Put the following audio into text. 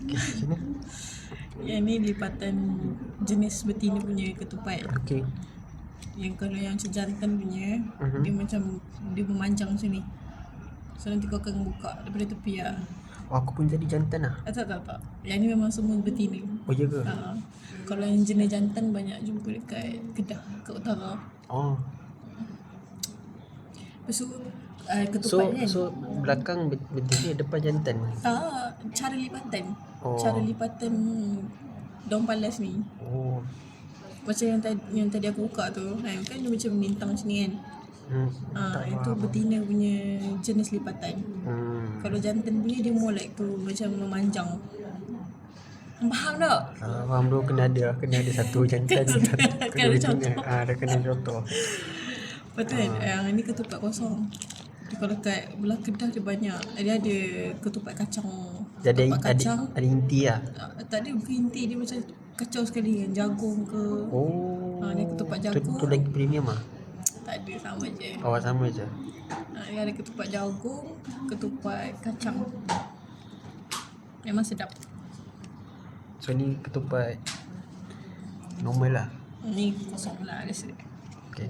Okay, sini. Yang ni lipatan jenis betina punya ketupat. Okay. Yang kalau yang macam jantan punya, dia macam dia memanjang macam ni. So nanti kau akan buka daripada tepi lah. Oh, aku pun jadi jantan lah. Tak. Yang ni memang semua betina. Oh, ya ke? Kalau yang jenis jantan banyak jumpa dekat Kedah, kat utara. Oh. Lepas tu ketupat kan. So belakang betina, depan jantan. Tak, cara lipatan. Oh. Cara lipatan daun palas ni. Oh. Macam yang tadi aku buka tu, kan dia macam melintang macam ni kan. Itu betina punya jenis lipatan. Kalau jantan punya dia more like tu macam memanjang. Faham tak? Faham tu, kena ada satu jantan. Kena ada contoh. Ada kena contoh. Betul kan? Yang ni ketupat kosong. Kalau kat belah Kedah dia banyak. Dia ada ketupat kacang. Jadi Ketupat kacang. ada inti lah. Tak ada, bukan inti. Dia macam kacau sekali kan. Jagung ke. Dia ketupat jagung. Tu lagi premium lah. Tak ada, sama je. Oh, sama je. Dia ada ketupat jagung, ketupat kacang. Memang sedap. So ni ketupat normal lah. Ni kosong lah rasa. Okay.